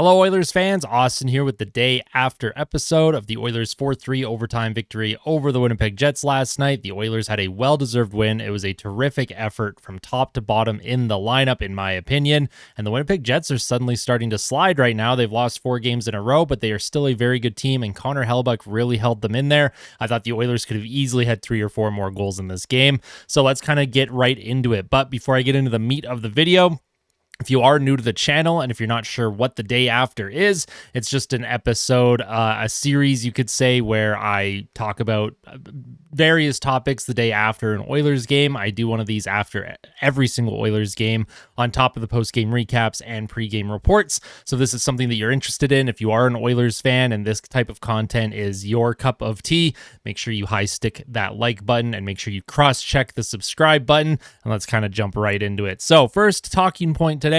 Hello, Oilers fans. Austin here with the day after episode of the Oilers 4-3 overtime victory over the Winnipeg Jets last night. The Oilers had a well-deserved win. It was a terrific effort from top to bottom in the lineup, in my opinion. And the Winnipeg Jets are suddenly starting to slide right now. They've lost 4 games in a row, but they are still a very good team, and Connor Hellebuyck really held them in there. I thought the Oilers could have easily had 3 or 4 more goals in this game. So let's kind of get right into it. But before I get into the meat of the video, if you are new to the channel and if you're not sure what the day after is, it's just an episode, a series, you could say, where I talk about various topics the day after an Oilers game. I do one of these after every single Oilers game on top of the post-game recaps and pre-game reports. So this is something that you're interested in. If you are an Oilers fan and this type of content is your cup of tea, make sure you high stick that like button and make sure you cross-check the subscribe button, and let's kind of jump right into it. So first talking point today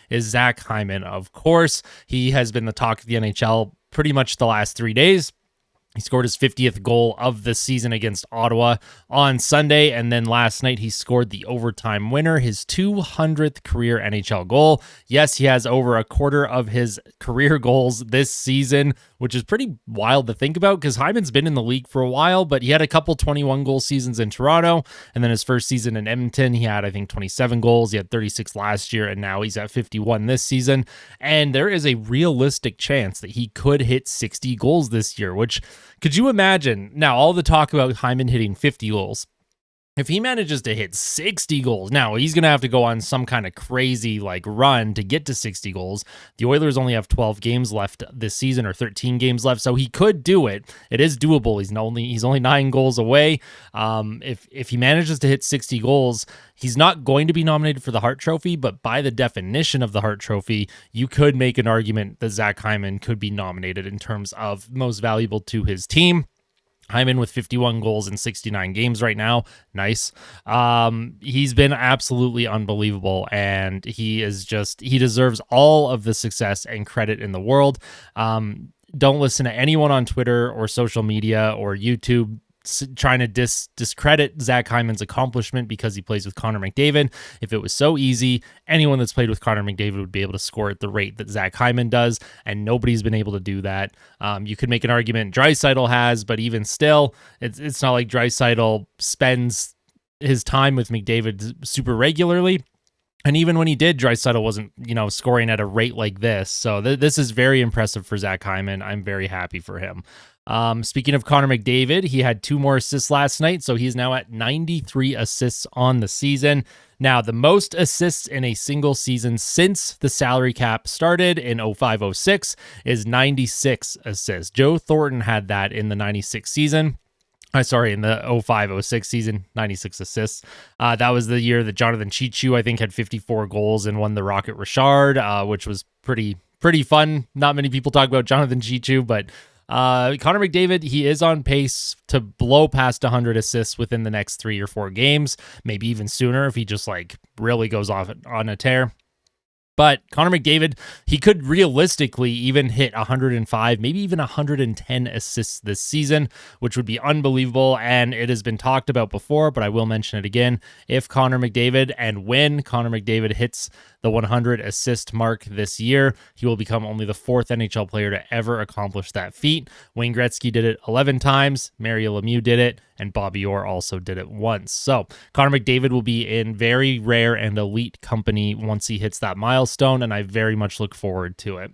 is Zack Heyman. Of course, he has been the talk of the NHL pretty much the last 3 days. He scored his 50th goal of the season against Ottawa on Sunday, and then last night he scored the overtime winner, his 200th career NHL goal. Yes, he has over a quarter of his career goals this season, which is pretty wild to think about because Hyman's been in the league for a while, but he had a couple 21-goal seasons in Toronto, and then his first season in Edmonton, he had, I think, 27 goals. He had 36 last year, and now he's at 51 this season, and there is a realistic chance that he could hit 60 goals this year, which... Could you imagine, now all the talk about Hyman hitting 50 goals, if he manages to hit 60 goals, now he's going to have to go on some kind of crazy run to get to 60 goals. The Oilers only have 12 games left this season, or 13 games left, so he could do it. It is doable. He's only 9 goals away. If he manages to hit 60 goals, he's not going to be nominated for the Hart Trophy, but by the definition of the Hart Trophy, you could make an argument that Zack Heyman could be nominated in terms of most valuable to his team. Hyman with 51 goals in 69 games right now. Nice. He's been absolutely unbelievable, and he deserves all of the success and credit in the world. Don't listen to anyone on Twitter or social media or YouTube trying to discredit Zack Heyman's accomplishment because he plays with Connor McDavid. If it was so easy, anyone that's played with Connor McDavid would be able to score at the rate that Zack Heyman does, and nobody's been able to do that. You could make an argument Draisaitl has, but even still, it's not like Draisaitl spends his time with McDavid super regularly. And even when he did, Draisaitl wasn't, scoring at a rate like this. So this is very impressive for Zack Heyman. I'm very happy for him. Speaking of Connor McDavid, he had 2 more assists last night, so he's now at 93 assists on the season. Now, the most assists in a single season since the salary cap started in 05-06 is 96 assists. Joe Thornton had that in the 96 season. In the 05-06 season, 96 assists. That was the year that Jonathan Cheechoo, I think, had 54 goals and won the Rocket Richard, which was pretty fun. Not many people talk about Jonathan Cheechoo, but Connor McDavid, he is on pace to blow past 100 assists within the next 3 or 4 games, maybe even sooner if he just really goes off on a tear. But Connor McDavid, he could realistically even hit 105, maybe even 110 assists this season, which would be unbelievable. And it has been talked about before, but I will mention it again. If Connor McDavid and when Connor McDavid hits the 100 assist mark this year, he will become only the 4th NHL player to ever accomplish that feat. Wayne Gretzky did it 11 times, Mario Lemieux did it, and Bobby Orr also did it once. So Connor McDavid will be in very rare and elite company once he hits that milestone, and I very much look forward to it.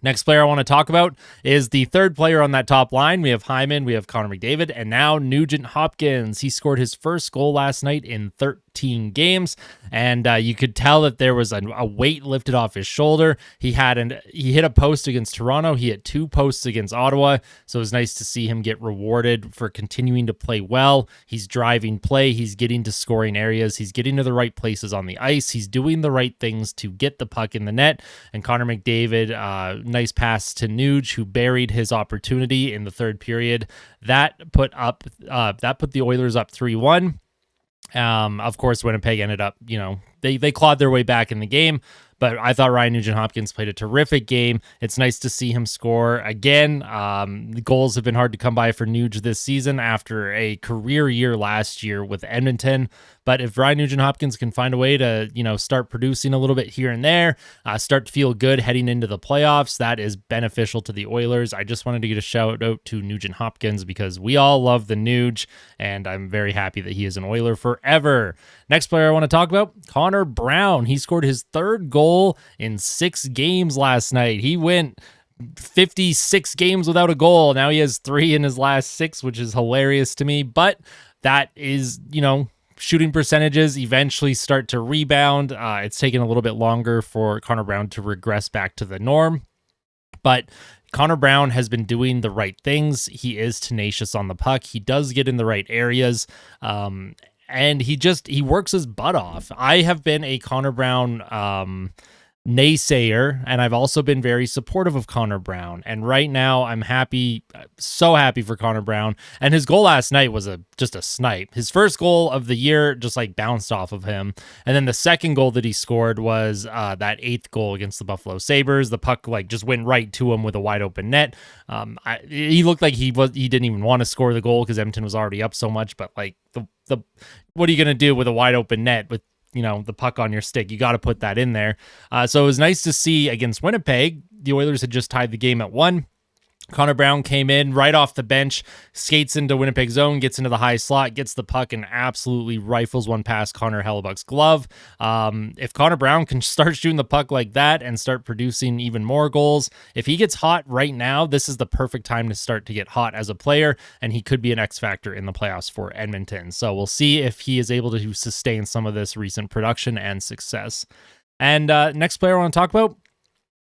Next player I want to talk about is the third player on that top line. We have Hyman, we have Connor McDavid, and now Nugent-Hopkins. He scored his first goal last night in 13 games, and you could tell that there was a weight lifted off his shoulder. He hit a post against Toronto. He hit 2 posts against Ottawa, so it was nice to see him get rewarded for continuing to play well. He's driving play. He's getting to scoring areas. He's getting to the right places on the ice. He's doing the right things to get the puck in the net, and Connor McDavid, nice pass to Nuge, who buried his opportunity in the third period. That put the Oilers up 3-1. Of course, Winnipeg ended up, they clawed their way back in the game, But I thought Ryan Nugent-Hopkins played a terrific game. It's nice to see him score again. The goals have been hard to come by for Nuge this season after a career year last year with Edmonton. But if Ryan Nugent-Hopkins can find a way to, start producing a little bit here and there, start to feel good heading into the playoffs, that is beneficial to the Oilers. I just wanted to get a shout out to Nugent-Hopkins because we all love the Nuge, and I'm very happy that he is an Oiler forever. Next player I want to talk about, Connor Brown. He scored his third goal in 6 games last night. He went 56 games without a goal. Now he has 3 in his last 6, which is hilarious to me. But that is, shooting percentages eventually start to rebound. It's taken a little bit longer for Connor Brown to regress back to the norm. But Connor Brown has been doing the right things. He is tenacious on the puck. He does get in the right areas. And he works his butt off. I have been a Connor Brown naysayer, and I've also been very supportive of Connor Brown. And right now, I'm happy, so happy for Connor Brown. And his goal last night was just a snipe. His first goal of the year just bounced off of him. And then the second goal that he scored was that 8th goal against the Buffalo Sabres. The puck just went right to him with a wide open net. He looked like he didn't even want to score the goal because Edmonton was already up so much. But the what are you gonna do with a wide open net with the puck on your stick? You got to put that in there. So it was nice to see against Winnipeg. The Oilers had just tied the game at 1. Connor Brown came in right off the bench, skates into Winnipeg zone, gets into the high slot, gets the puck, and absolutely rifles one past Connor Hellebuck's glove. If Connor Brown can start shooting the puck like that and start producing even more goals, if he gets hot right now, this is the perfect time to start to get hot as a player, and he could be an X factor in the playoffs for Edmonton. So we'll see if he is able to sustain some of this recent production and success. And next player I want to talk about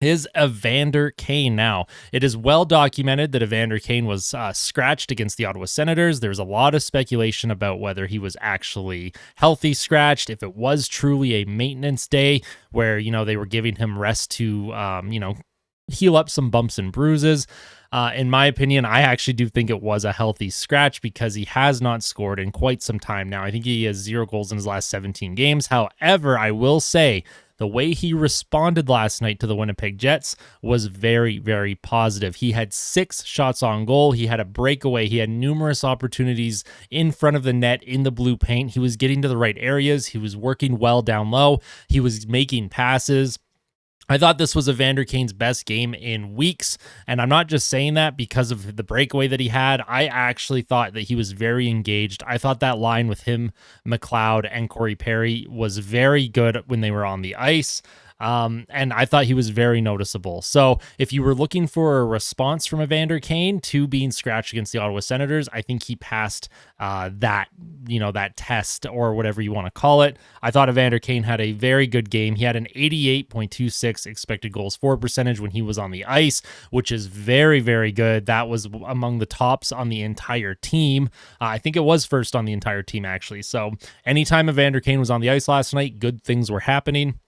is Evander Kane. Now, it is well documented that Evander Kane was scratched against the Ottawa Senators. There's a lot of speculation about whether he was actually healthy scratched, if it was truly a maintenance day where, they were giving him rest to, heal up some bumps and bruises. In my opinion, I actually do think it was a healthy scratch because he has not scored in quite some time now. I think he has 0 goals in his last 17 games. However, I will say the way he responded last night to the Winnipeg Jets was very, very positive. He had 6 shots on goal. He had a breakaway. He had numerous opportunities in front of the net in the blue paint. He was getting to the right areas. He was working well down low. He was making passes. I thought this was Evander Kane's best game in weeks, and I'm not just saying that because of the breakaway that he had. I actually thought that he was very engaged. I thought that line with him, McLeod, and Corey Perry was very good when they were on the ice. And I thought he was very noticeable. So if you were looking for a response from Evander Kane to being scratched against the Ottawa Senators, I think he passed that test or whatever you want to call it. I thought Evander Kane had a very good game. He had an 88.26 expected goals for percentage when he was on the ice, which is very, very good. That was among the tops on the entire team. I think it was first on the entire team, actually. So anytime Evander Kane was on the ice last night, good things were happening.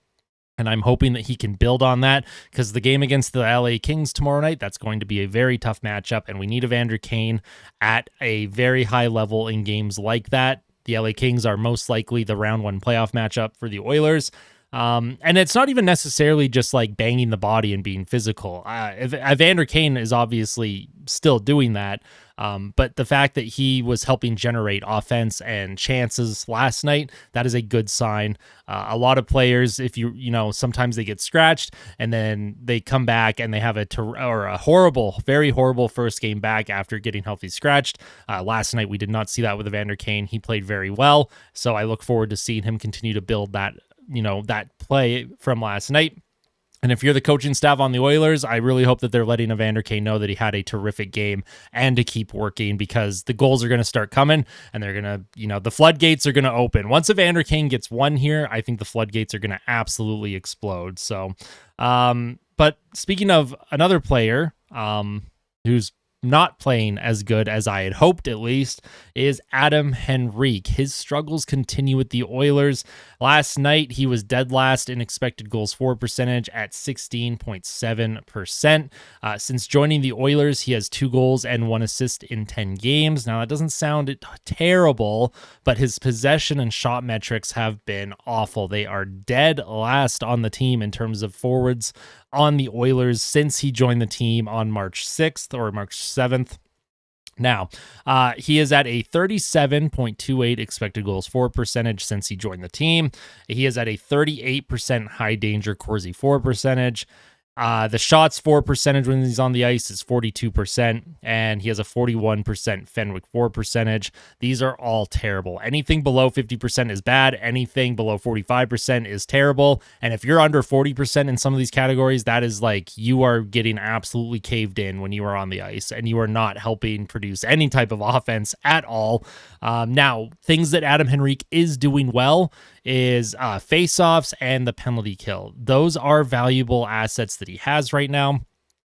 And I'm hoping that he can build on that because the game against the LA Kings tomorrow night, that's going to be a very tough matchup. And we need Evander Kane at a very high level in games like that. The LA Kings are most likely the round 1 playoff matchup for the Oilers. And it's not even necessarily just banging the body and being physical. Evander Kane is obviously still doing that. But the fact that he was helping generate offense and chances last night, that is a good sign. A lot of players, if sometimes they get scratched and then they come back and they have a horrible, very horrible first game back after getting healthy scratched. Last night, we did not see that with Evander Kane. He played very well. So I look forward to seeing him continue to build that play from last night. And if you're the coaching staff on the Oilers, I really hope that they're letting Evander Kane know that he had a terrific game and to keep working because the goals are going to start coming and they're going to, the floodgates are going to open. Once Evander Kane gets 1 here, I think the floodgates are going to absolutely explode. So, but speaking of another player who's not playing as good as I had hoped, at least, is Adam Henrique. His struggles continue with the Oilers. Last night, he was dead last in expected goals for percentage at 16.7%. Since joining the Oilers, he has 2 goals and 1 assist in 10 games. Now, that doesn't sound terrible, but his possession and shot metrics have been awful. They are dead last on the team in terms of forwards on the Oilers since he joined the team on March 6th or March 7th. Now, he is at a 37.28 expected goals for percentage since he joined the team. He is at a 38% high danger Corsi for percentage. The shots for percentage when he's on the ice is 42%, and he has a 41% Fenwick for percentage. These are all terrible. Anything below 50% is bad. Anything below 45% is terrible. And if you're under 40% in some of these categories, that is like you are getting absolutely caved in when you are on the ice, and you are not helping produce any type of offense at all. Now, things that Adam Henrique is doing well is face-offs and the penalty kill. Those are valuable assets that he has right now.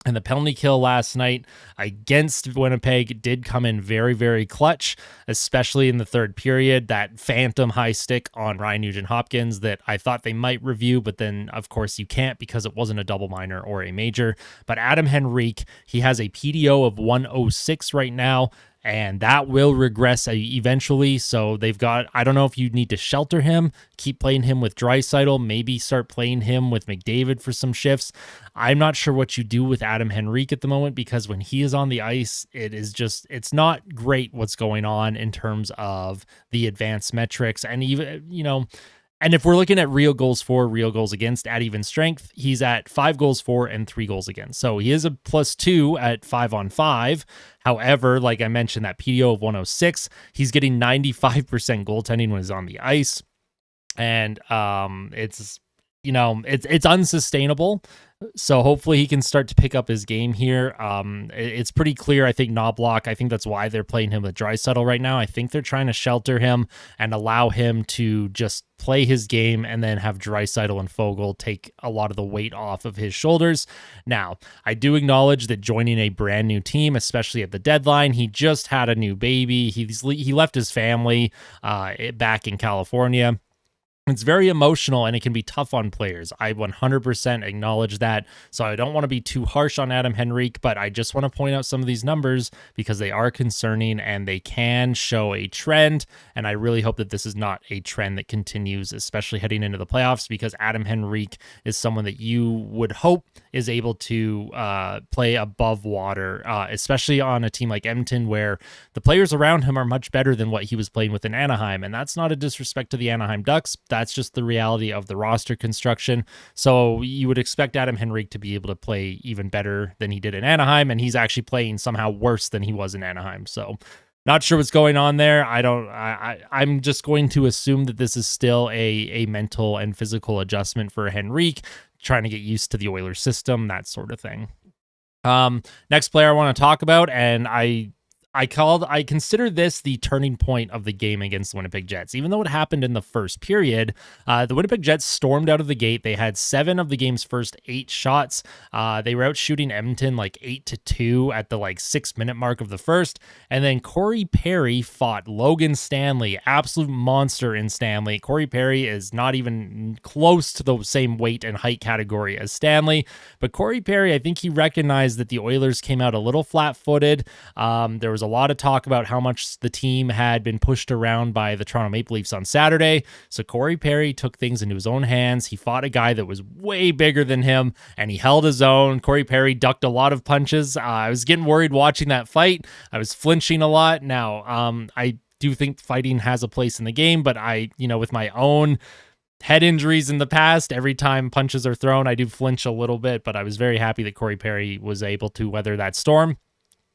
And the penalty kill last night against Winnipeg did come in very, very clutch, especially in the third period. That phantom high stick on Ryan Nugent-Hopkins that I thought they might review, but then, of course, you can't because it wasn't a double minor or a major. But Adam Henrique, he has a PDO of 106 right now, and that will regress eventually. So they've got, I don't know if you need to shelter him, keep playing him with Draisaitl, maybe start playing him with McDavid for some shifts. I'm not sure what you do with Adam Henrique at the moment, because when he is on the ice, it's not great what's going on in terms of the advanced metrics. And even, and if we're looking at real goals for, real goals against at even strength, he's at 5 goals for and 3 goals against. So he is a +2 at 5-on-5. However, like I mentioned, that PDO of 106, he's getting 95% goaltending when he's on the ice. And it's unsustainable. So hopefully he can start to pick up his game here. It's pretty clear, I think, Knobloch, I think that's why they're playing him with Draisaitl right now. I think they're trying to shelter him and allow him to just play his game and then have Draisaitl and Fogel take a lot of the weight off of his shoulders. Now, I do acknowledge that joining a brand new team, especially at the deadline, he just had a new baby. He left his family back in California. It's very emotional, and it can be tough on players. I 100% acknowledge that, so I don't want to be too harsh on Adam Henrique, but I just want to point out some of these numbers because they are concerning and they can show a trend, and I really hope that this is not a trend that continues, especially heading into the playoffs, because Adam Henrique is someone that you would hope is able to play above water, especially on a team like Edmonton where the players around him are much better than what he was playing with in Anaheim, and that's not a disrespect to the Anaheim Ducks. That's just the reality of the roster construction. So you would expect Adam Henrique to be able to play even better than he did in Anaheim, and he's actually playing somehow worse than he was in Anaheim. So not sure what's going on there. I'm just going to assume that this is still a mental and physical adjustment for Henrique, trying to get used to the Oilers system, that sort of thing. Next player I want to talk about, and I consider this the turning point of the game against the Winnipeg Jets. Even though it happened in the first period, the Winnipeg Jets stormed out of the gate. They had 7 of the game's first 8 shots. They were out shooting Edmonton like 8-2 at the 6-minute mark of the first. And then Corey Perry fought Logan Stanley, absolute monster in Stanley. Corey Perry is not even close to the same weight and height category as Stanley. But Corey Perry, I think he recognized that the Oilers came out a little flat-footed. There was a lot of talk about how much the team had been pushed around by the Toronto Maple Leafs on Saturday. So Corey Perry took things into his own hands. He fought a guy that was way bigger than him, and he held his own. Corey Perry ducked a lot of punches. I was getting worried watching that fight. I was flinching a lot. Now, I do think fighting has a place in the game, but with my own head injuries in the past, every time punches are thrown, I do flinch a little bit, but I was very happy that Corey Perry was able to weather that storm.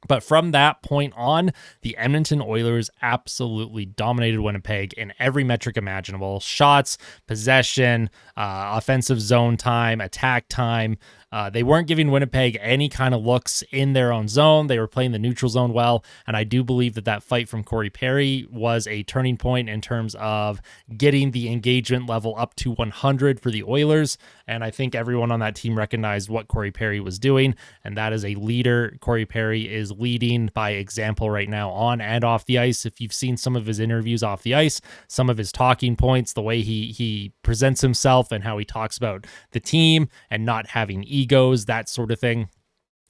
But from that point on, the Edmonton Oilers absolutely dominated Winnipeg in every metric imaginable. Shots, possession, offensive zone time, attack time. They weren't giving Winnipeg any kind of looks in their own zone. They were playing the neutral zone well, and I do believe that fight from Corey Perry was a turning point in terms of getting the engagement level up to 100 for the Oilers, and I think everyone on that team recognized what Corey Perry was doing, and that is a leader. Corey Perry is leading by example right now on and off the ice. If you've seen some of his interviews off the ice, some of his talking points, the way he presents himself and how he talks about the team and not having egos, that sort of thing,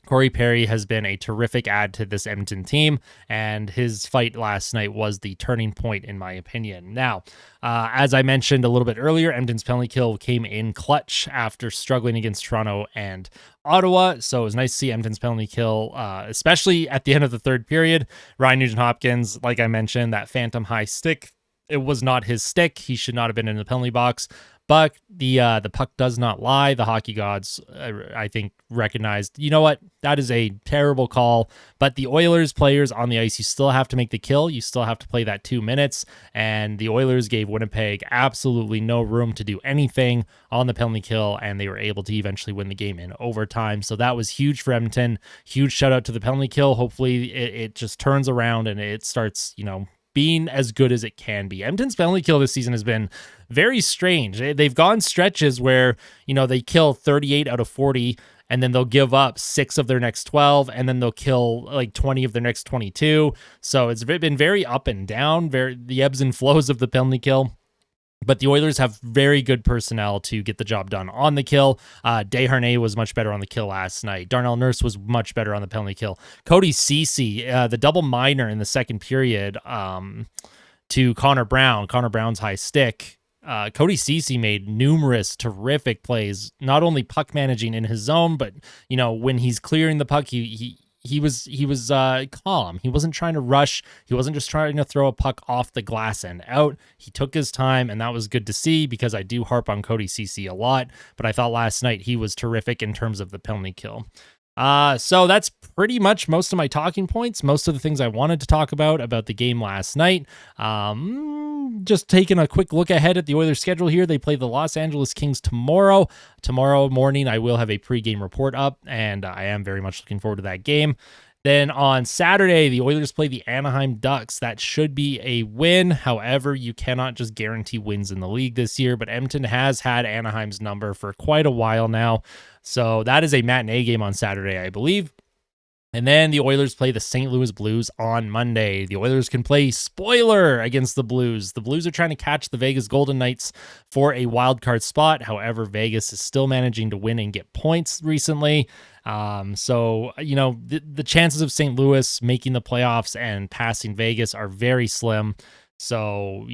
Corey Perry has been a terrific add to this Edmonton team, and his fight last night was the turning point, in my opinion. Now, as I mentioned a little bit earlier, Edmonton's penalty kill came in clutch after struggling against Toronto and Ottawa, so it was nice to see Edmonton's penalty kill, especially at the end of the third period. Ryan Nugent-Hopkins, like I mentioned, that phantom high stick, it was not his stick. He should not have been in the penalty box. But the puck does not lie. The hockey gods, I think, recognized, you know what, that is a terrible call. But the Oilers players on the ice, you still have to make the kill. You still have to play that 2 minutes. And the Oilers gave Winnipeg absolutely no room to do anything on the penalty kill, and they were able to eventually win the game in overtime. So that was huge for Edmonton. Huge shout out to the penalty kill. Hopefully it just turns around and it starts, being as good as it can be. Edmonton's penalty kill this season has been very strange. They've gone stretches where, they kill 38 out of 40, and then they'll give up 6 of their next 12, and then they'll kill like 20 of their next 22. So it's been very up and down, the ebbs and flows of the penalty kill. But the Oilers have very good personnel to get the job done on the kill. Desharnais was much better on the kill last night. Darnell Nurse was much better on the penalty kill. Cody Ceci, the double minor in the second period to Connor Brown. Connor Brown's high stick. Cody Ceci made numerous terrific plays, not only puck managing in his zone, but when he's clearing the puck, he was calm. He wasn't trying to rush. He wasn't just trying to throw a puck off the glass and out. He took his time, and that was good to see because I do harp on Cody Ceci a lot, but I thought last night he was terrific in terms of the penalty kill. So that's pretty much most of my talking points, most of the things I wanted to talk about the game last night. Just taking a quick look ahead at the Oilers schedule here. They play the Los Angeles Kings tomorrow. Tomorrow morning, I will have a pregame report up, and I am very much looking forward to that game. Then on Saturday, the Oilers play the Anaheim Ducks. That should be a win. However, you cannot just guarantee wins in the league this year, but Edmonton has had Anaheim's number for quite a while now. So that is a matinee game on Saturday, I believe. And then the Oilers play the St. Louis Blues on Monday. The Oilers can play spoiler against the Blues. The Blues are trying to catch the Vegas Golden Knights for a wild card spot. However, Vegas is still managing to win and get points recently. So, the chances of St. Louis making the playoffs and passing Vegas are very slim. So,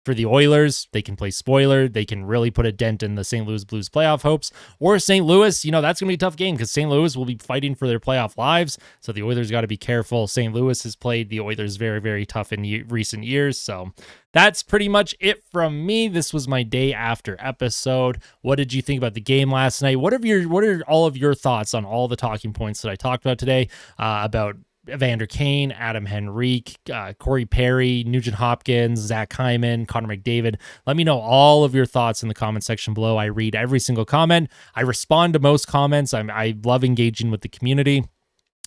for the Oilers, they can play spoiler. They can really put a dent in the St. Louis Blues playoff hopes. Or St. Louis, that's going to be a tough game because St. Louis will be fighting for their playoff lives. So the Oilers got to be careful. St. Louis has played the Oilers very, very tough in recent years. So that's pretty much it from me. This was my day after episode. What did you think about the game last night? What are all of your thoughts on all the talking points that I talked about today about Evander Kane, Adam Henrique, Corey Perry, Nugent-Hopkins, Zack Heyman, Connor McDavid? Let me know all of your thoughts in the comment section below. I read every single comment. I respond to most comments. I love engaging with the community.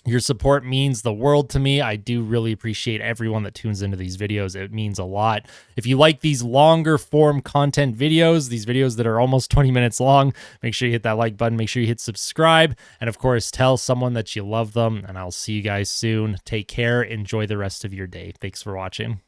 Your support means the world to me. I do really appreciate everyone that tunes into these videos. It means a lot. If you like these longer form content videos, these videos that are almost 20 minutes long, make sure you hit that like button. Make sure you hit subscribe. And of course, tell someone that you love them. And I'll see you guys soon. Take care. Enjoy the rest of your day. Thanks for watching.